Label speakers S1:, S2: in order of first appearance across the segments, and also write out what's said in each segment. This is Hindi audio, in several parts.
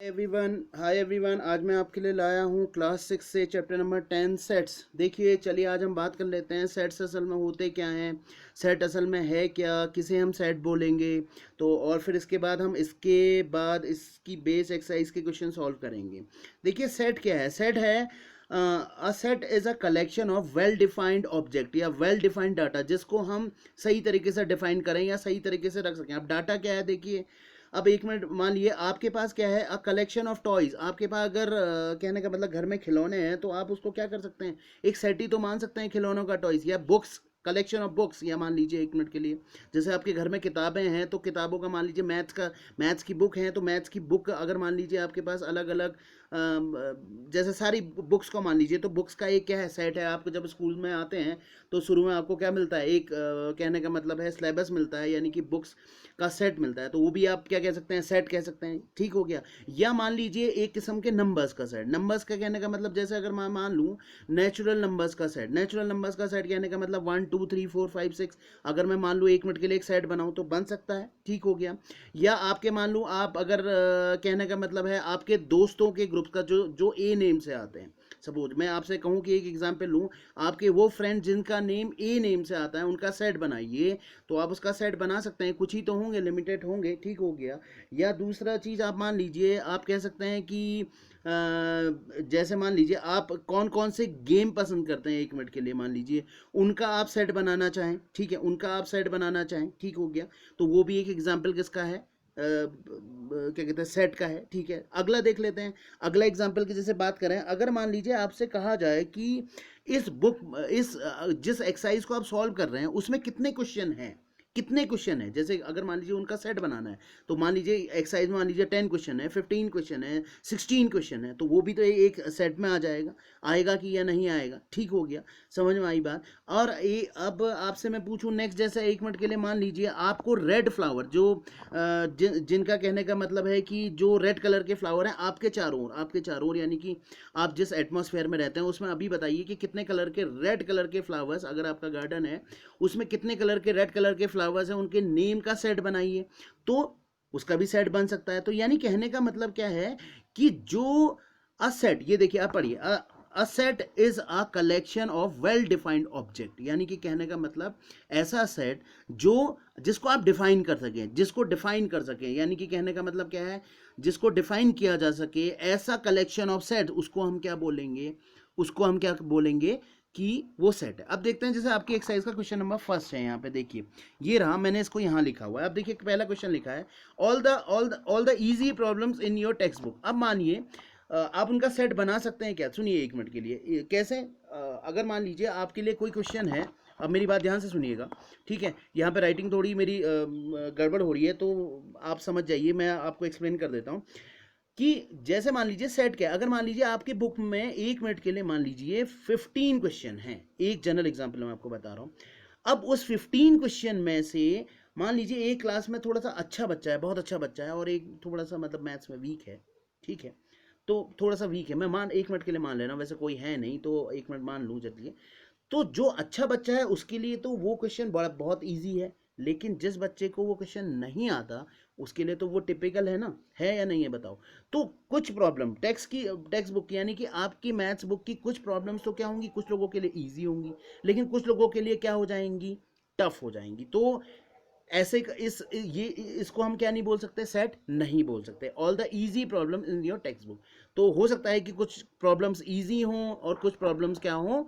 S1: हाय एवरीवन, आज मैं आपके लिए लाया हूँ क्लास 6 से चैप्टर नंबर 10 सेट्स। देखिए, चलिए आज हम बात कर लेते हैं सेट्स असल में होते क्या हैं, सेट असल में है क्या, किसे हम सेट बोलेंगे। तो और फिर इसके बाद हम इसके बाद इसकी बेस एक्सरसाइज के क्वेश्चन सॉल्व करेंगे। देखिए, सेट क्या है? सेट है a set is a collection of well defined object या वेल डिफाइंड डाटा, जिसको हम सही तरीके से डिफाइन करें या सही तरीके से रख सकें। अब डाटा क्या है, देखिए। अब एक मिनट, मान लिए आपके पास क्या है, अ कलेक्शन ऑफ टॉयज। आपके पास अगर कहने का मतलब घर में खिलौने हैं, तो आप उसको क्या कर सकते हैं, एक सेट ही तो मान सकते हैं खिलौनों का, टॉयज या बुक्स, कलेक्शन ऑफ बुक्स। या मान लीजिए एक मिनट के लिए, जैसे आपके घर में किताबें हैं, तो किताबों का मान लीजिए मैथ्स की बुक है, तो मैथ्स की बुक अगर मान लीजिए आपके पास अलग अलग जैसे सारी बुक्स को मान लीजिए, तो बुक्स का एक क्या है, सेट है। आपको जब स्कूल में आते हैं तो शुरू में आपको क्या मिलता है, एक कहने का मतलब है सिलेबस मिलता है, यानी कि बुक्स का सेट मिलता है, तो वो भी आप क्या कह सकते हैं, सेट कह सकते हैं। ठीक हो गया। या मान लीजिए एक किस्म के नंबर्स का सेट। नंबर्स का कहने का मतलब, जैसे अगर मैं मान लूँ नेचुरल नंबर्स का सेट, नेचुरल नंबर्स का सेट कहने का मतलब 1 2 3 4 5 6, अगर मैं मान लूँ एक मिनट के लिए एक सेट बनाऊँ तो बन सकता है। ठीक हो गया। या आपके मान लूँ आप अगर कहने का मतलब है आपके दोस्तों के ग्रुप का जो जो ए नेम से आते हैं। सपोज मैं आपसे कहूँ कि एक एग्जांपल लूँ, आपके वो फ्रेंड जिनका नेम ए नेम से आता है, उनका सेट बनाइए, तो आप उसका सेट बना सकते हैं। कुछ ही तो होंगे, लिमिटेड होंगे। ठीक हो गया। या दूसरा चीज़ आप मान लीजिए, आप कह सकते हैं कि जैसे मान लीजिए आप कौन कौन से गेम पसंद करते हैं, एक मिनट के लिए मान लीजिए उनका आप सेट बनाना चाहें। ठीक है, उनका आप सेट बनाना चाहें। ठीक हो गया। तो वो भी एक एग्जाम्पल किसका है, क्या कहते हैं, सेट का है। ठीक है, अगला देख लेते हैं। अगला एग्जाम्पल की जैसे बात करें, अगर मान लीजिए आपसे कहा जाए कि जिस एक्सरसाइज को आप सॉल्व कर रहे हैं उसमें कितने क्वेश्चन हैं, कितने क्वेश्चन है। जैसे अगर मान लीजिए उनका सेट बनाना है, तो मान लीजिए एक्सरसाइज में मान लीजिए 10 क्वेश्चन है, 15 क्वेश्चन है, 16 क्वेश्चन है, तो वो भी तो एक सेट में आ जाएगा। आएगा कि या नहीं आएगा। ठीक हो गया, समझ में आई बात। और अब आपसे मैं पूछूं नेक्स्ट, जैसे एक मिनट के लिए मान लीजिए आपको रेड फ्लावर जो जिनका कहने का मतलब है कि जो रेड कलर के फ्लावर हैं आपके चारों ओर, आपके चारों ओर, यानी कि आप जिस एटमॉस्फेयर में रहते हैं उसमें अभी बताइए कि कितने कलर के रेड कलर के फ्लावर्स, अगर आपका गार्डन है उसमें कितने कलर के रेड कलर के फ्लावर्स हैं, उनके नेम का सेट बनाइए, तो उसका भी सेट बन सकता है। तो यानी कहने का मतलब क्या है कि जो अ सेट, ये देखिए आप पढ़िए, a set is a collection of well defined object, यानी कि कहने का मतलब ऐसा सेट जो जिसको आप डिफाइन कर सकें, जिसको डिफाइन कर सकें, यानी कि कहने का मतलब क्या है, जिसको डिफाइन किया जा सके, ऐसा कलेक्शन ऑफ सेट, उसको हम क्या बोलेंगे, उसको हम क्या बोलेंगे कि वो सेट है। अब देखते हैं, जैसे आपकी एक्सरसाइज का क्वेश्चन नंबर फर्स्ट है, यहाँ पे देखिए ये रहा, मैंने इसको यहाँ लिखा हुआ है। अब देखिए पहला क्वेश्चन लिखा है, all the easy problems in your text book. अब मानिए आप उनका सेट बना सकते हैं क्या? सुनिए एक मिनट के लिए, कैसे? अगर मान लीजिए आपके लिए कोई क्वेश्चन है, अब मेरी बात ध्यान से सुनिएगा। ठीक है, यहाँ पे राइटिंग थोड़ी मेरी गड़बड़ हो रही है, तो आप समझ जाइए, मैं आपको एक्सप्लेन कर देता हूँ कि जैसे मान लीजिए सेट क्या है। अगर मान लीजिए आपके बुक में एक मिनट के लिए मान लीजिए 15 क्वेश्चन हैं, एक जनरल एग्जाम्पल मैं आपको बता रहा हूँ। अब उस 15 क्वेश्चन में से मान लीजिए एक क्लास में थोड़ा सा अच्छा बच्चा है, बहुत अच्छा बच्चा है, और एक थोड़ा सा मतलब मैथ्स में वीक है। ठीक है, तो थोड़ा सा वीक है, मैं मान एक मिनट के लिए मान लेना, वैसे कोई है नहीं तो एक मिनट मान लूँ चलिए। तो जो अच्छा बच्चा है उसके लिए तो वो क्वेश्चन बड़ा बहुत इजी है, लेकिन जिस बच्चे को वो क्वेश्चन नहीं आता उसके लिए तो वो टिपिकल है ना, है या नहीं है बताओ। तो कुछ प्रॉब्लम टेक्स्ट बुक यानी कि आपकी मैथ्स बुक की कुछ प्रॉब्लम्स तो क्या होंगी, कुछ लोगों के लिए इजी होंगी, लेकिन कुछ लोगों के लिए क्या हो जाएंगी, टफ हो जाएंगी। तो ऐसे इसको हम क्या नहीं बोल सकते, सेट नहीं बोल सकते। All the easy problem in your text book. तो हो सकता है कि कुछ प्रॉब्लम्स इजी हों और कुछ प्रॉब्लम्स क्या हों,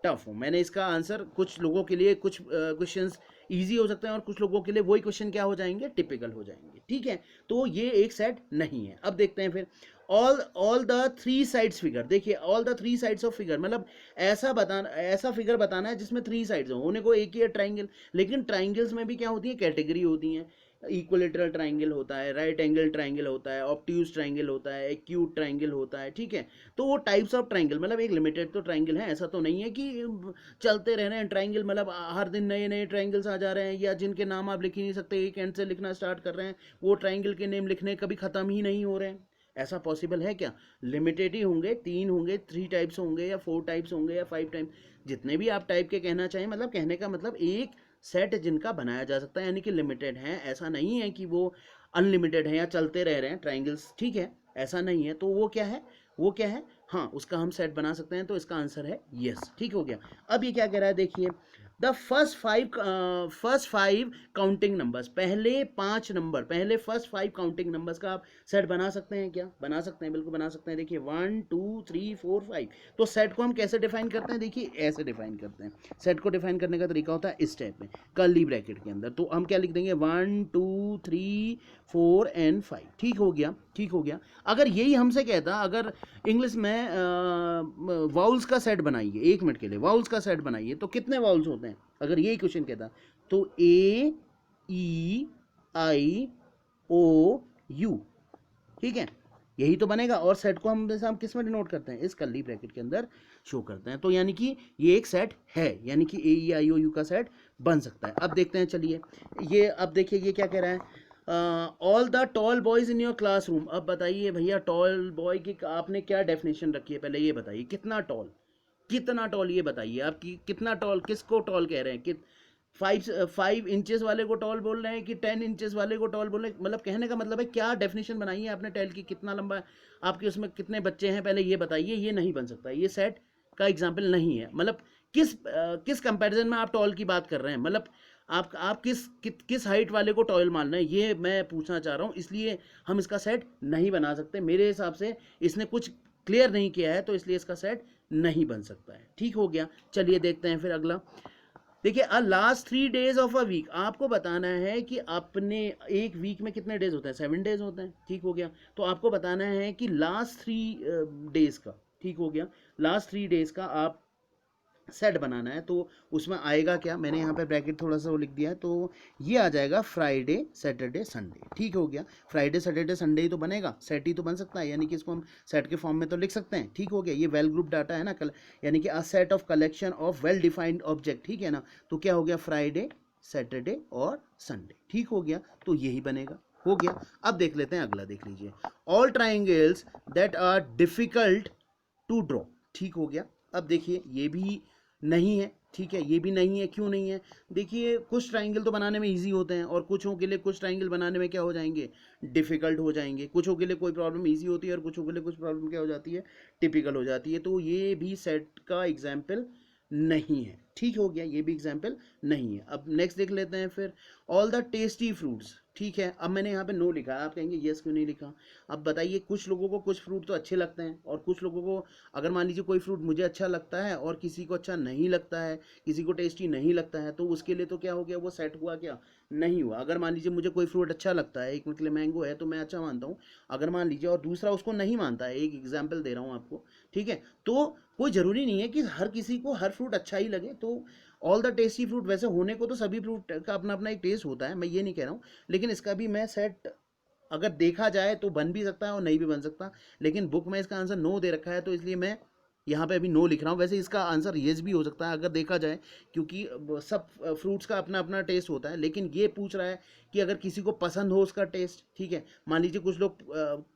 S1: टफ हो। मैंने इसका आंसर, कुछ लोगों के लिए कुछ क्वेश्चंस इजी हो सकते हैं और कुछ लोगों के लिए वही क्वेश्चन क्या हो जाएंगे, टिपिकल हो जाएंगे। ठीक है, तो ये एक सेट नहीं है। अब देखते हैं फिर, all the three sides figure. देखिए all the three sides of figure मतलब ऐसा फिगर बताना है जिसमें थ्री साइड्स होने को, एक ही है ट्राइंगल, लेकिन ट्राइंगल्स में भी क्या होती है, कैटेगरी होती है। इक्विलेटरल ट्राइंगल होता है, राइट एंगल ट्राइंगल होता है, ऑब्ट्यूज ट्राइंगल होता है, एक्यूट ट्राइंगल होता है। ठीक है, तो वो टाइप्स ऑफ ट्राइंगल मतलब एक लिमिटेड तो ट्राइंगल है, ऐसा तो नहीं है कि चलते रह रहे हैं ट्राइंगल, मतलब हर दिन नए नए ट्राइंगल्स आ जा रहे हैं, या जिनके नाम आप लिख ही नहीं सकते, एक एंड से लिखना स्टार्ट कर रहे हैं, वो ट्राइंगल के नेम लिखने कभी ख़त्म ही नहीं हो रहे हैं। ऐसा पॉसिबल है क्या? लिमिटेड ही होंगे, तीन होंगे, थ्री टाइप्स होंगे, या फोर टाइप्स होंगे, या फाइव टाइप, जितने भी आप टाइप के कहना चाहें, मतलब कहने का मतलब एक सेट जिनका बनाया जा सकता है, यानी कि लिमिटेड है, ऐसा नहीं है कि वो अनलिमिटेड है या चलते रह रहे हैं ट्राइंगल्स। ठीक है, ऐसा नहीं है, तो वो क्या है, वो क्या है, हाँ उसका हम सेट बना सकते हैं, तो इसका आंसर है यस। ठीक हो गया। अब ये क्या कह रहा है, देखिए the first five counting numbers, पहले 5 नंबर, पहले फर्स्ट 5 काउंटिंग नंबर्स का आप सेट बना सकते हैं क्या, बना सकते हैं, बिल्कुल बना सकते हैं। देखिए 1 2 3 4 5, तो सेट को हम कैसे डिफाइन करते हैं, देखिए ऐसे डिफाइन करते हैं। सेट को डिफाइन करने का तरीका होता है इस टाइप में, कर्ली ब्रैकेट के अंदर। तो हम क्या लिख देंगे, 1 2 3 4 एंड 5। ठीक हो गया, ठीक हो गया। अगर यही हमसे कहता, अगर इंग्लिश में वाउल्स का सेट बनाइए, 1 मिनट के लिए वाउल्स का सेट बनाइए, तो कितने वाउल्स होते हैं, अगर यही क्वेश्चन कहता, तो ए ई आई ओ यू, ठीक है, यही तो बनेगा। और सेट को हम जैसे हम किस में डिनोट करते हैं, इस कर्ली ब्रैकेट के अंदर शो करते हैं। तो यानी कि ये एक सेट है, यानी कि ए ई आई ओ यू का सेट बन सकता है। अब देखते हैं, चलिए ये, अब देखिए ये क्या कह रहा है, all the tall boys in your classroom. अब बताइए भैया, टॉल बॉय की आपने क्या डेफिनेशन रखी है, पहले ये बताइए, कितना टॉल, कितना टॉल, ये बताइए आप कि कितना टॉल, किसको टॉल कह रहे हैं, कि 5 इंचेस वाले को टॉल बोल रहे हैं कि 10 इंचेस वाले को टॉल बोल रहे हैं, मतलब कहने का मतलब है क्या डेफिनेशन बनाई है आपने टॉल की, कितना लंबा है, आपके उसमें कितने बच्चे हैं, पहले ये बताइए। ये नहीं बन सकता, ये सेट का एग्जाम्पल नहीं है। मतलब किस कंपैरिजन में आप टॉल की बात कर रहे हैं, मतलब आप किस हाइट वाले को टॉल मान रहे हैं, ये मैं पूछना चाह रहा हूँ। इसलिए हम इसका सेट नहीं बना सकते, मेरे हिसाब से इसने कुछ क्लियर नहीं किया है, तो इसलिए इसका सेट नहीं बन सकता है। ठीक हो गया। चलिए देखते हैं फिर अगला। देखिए last 3 days of a week, आपको बताना है कि अपने एक वीक में कितने डेज होते हैं, 7 डेज होते हैं। ठीक हो गया। तो आपको बताना है कि लास्ट 3 डेज का, ठीक हो गया, लास्ट 3 डेज का आप सेट बनाना है। तो उसमें आएगा क्या, मैंने यहाँ पे ब्रैकेट थोड़ा सा वो लिख दिया है, तो ये आ जाएगा फ्राइडे सैटरडे संडे। ठीक हो गया। फ्राइडे सैटरडे संडे ही तो बनेगा, सेट ही तो बन सकता है, यानी कि इसको हम सेट के फॉर्म में तो लिख सकते हैं। ठीक हो गया। ये वेल ग्रुप डाटा है ना, यानी कि a set of collection of well defined object. ठीक है ना, तो क्या हो गया, फ्राइडे सैटरडे और संडे। ठीक हो गया, तो यही बनेगा, हो गया। अब देख लेते हैं अगला, देख लीजिए, all triangles that are difficult to draw. ठीक हो गया। अब देखिए ये भी नहीं है, ठीक है, ये भी नहीं है। क्यों नहीं है, देखिए कुछ ट्राइंगल तो बनाने में इजी होते हैं, और कुछों के लिए कुछ ट्राइंगल बनाने में क्या हो जाएंगे, डिफिकल्ट हो जाएंगे। कुछों के लिए कोई प्रॉब्लम इजी होती है, और कुछों के लिए कुछ प्रॉब्लम क्या हो जाती है, टिपिकल हो जाती है। तो ये भी सेट का एग्जाम्पल नहीं है। ठीक हो गया, ये भी एग्जाम्पल नहीं है। अब नेक्स्ट देख लेते हैं फिर, ऑल द टेस्टी फ्रूट्स। ठीक है, अब मैंने यहाँ पे नो लिखा है, आप कहेंगे यस क्यों नहीं लिखा। अब बताइए, कुछ लोगों को कुछ फ्रूट तो अच्छे लगते हैं, और कुछ लोगों को, अगर मान लीजिए कोई फ्रूट मुझे अच्छा लगता है और किसी को अच्छा नहीं लगता है, किसी को टेस्टी नहीं लगता है, तो उसके लिए तो क्या हो गया, वो सेट हुआ क्या, नहीं हुआ। अगर मान लीजिए मुझे कोई फ्रूट अच्छा लगता है, एक मतलब मैंगो है तो मैं अच्छा मानता हूँ, अगर मान लीजिए और दूसरा उसको नहीं मानता है, एक एग्जाम्पल दे रहा हूँ आपको, ठीक है, तो कोई ज़रूरी नहीं है कि हर किसी को हर फ्रूट अच्छा ही लगे। तो ऑल द टेस्टी फ्रूट, वैसे होने को तो सभी फ्रूट का अपना अपना एक टेस्ट होता है, मैं ये नहीं कह रहा हूँ, लेकिन इसका भी मैं सेट अगर देखा जाए तो बन भी सकता है और नहीं भी बन सकता, लेकिन बुक में इसका आंसर नो दे रखा है, तो इसलिए मैं यहाँ पे अभी नो लिख रहा हूँ। वैसे इसका आंसर येस भी हो सकता है अगर देखा जाए, क्योंकि सब फ्रूट्स का अपना अपना टेस्ट होता है, लेकिन ये पूछ रहा है कि अगर किसी को पसंद हो उसका टेस्ट। ठीक है, मान लीजिए कुछ लोग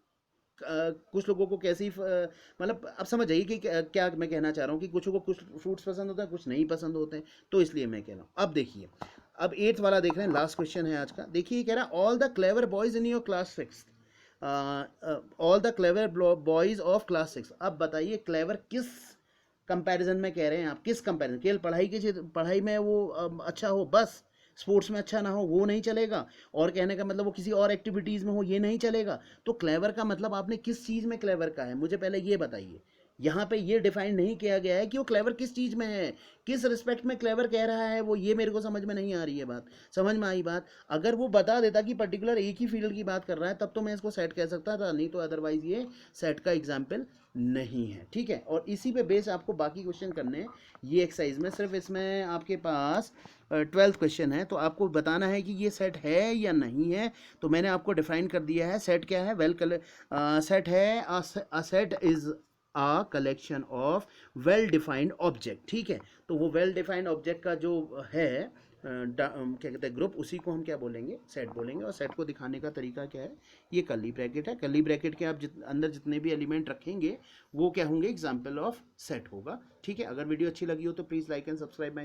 S1: कुछ लोगों को कैसी मतलब आप समझ जाइए कि क्या मैं कहना चाह रहा हूँ, कि कुछ को कुछ फ्रूट्स पसंद होते हैं, कुछ नहीं पसंद होते हैं, तो इसलिए मैं कह रहा हूँ। अब देखिए, अब 8th वाला देख रहे हैं, लास्ट क्वेश्चन है आज का। देखिए ये कह रहा है, all the clever boys in your class 6, all the clever boys of class 6। अब बताइए क्लेवर किस कंपैरिजन में कह रहे हैं आप, किस कंपैरिजन, केवल पढ़ाई में वो अच्छा हो बस, स्पोर्ट्स में अच्छा ना हो वो नहीं चलेगा, और कहने का मतलब वो किसी और एक्टिविटीज़ में हो ये नहीं चलेगा। तो क्लेवर का मतलब आपने किस चीज़ में क्लेवर का है, मुझे पहले ये बताइए। यहाँ पे ये डिफाइन नहीं किया गया है कि वो क्लेवर किस चीज़ में है, किस रिस्पेक्ट में क्लेवर कह रहा है वो, ये मेरे को समझ में नहीं आ रही है बात। समझ में आई बात, अगर वो बता देता कि पर्टिकुलर एक ही फील्ड की बात कर रहा है, तब तो मैं इसको सेट कह सकता था, नहीं तो अदरवाइज ये सेट का एग्जाम्पल नहीं है। ठीक है, और इसी पे बेस आपको बाकी क्वेश्चन करने हैं ये एक्सरसाइज में। सिर्फ इसमें आपके पास 12th क्वेश्चन है, तो आपको बताना है कि ये सेट है या नहीं है। तो मैंने आपको डिफाइन कर दिया है, सेट क्या है, सेट है, a set is a collection of well defined object. ठीक है, तो वो वेल डिफाइंड ऑब्जेक्ट का जो है क्या कहते हैं ग्रुप, उसी को हम क्या बोलेंगे, सेट बोलेंगे। और सेट को दिखाने का तरीका क्या है, ये कर्ली ब्रैकेट है, कर्ली ब्रैकेट के आप अंदर जितने भी एलिमेंट रखेंगे वो क्या होंगे, एग्जाम्पल ऑफ सेट होगा। ठीक है, अगर वीडियो अच्छी लगी हो तो please like and subscribe my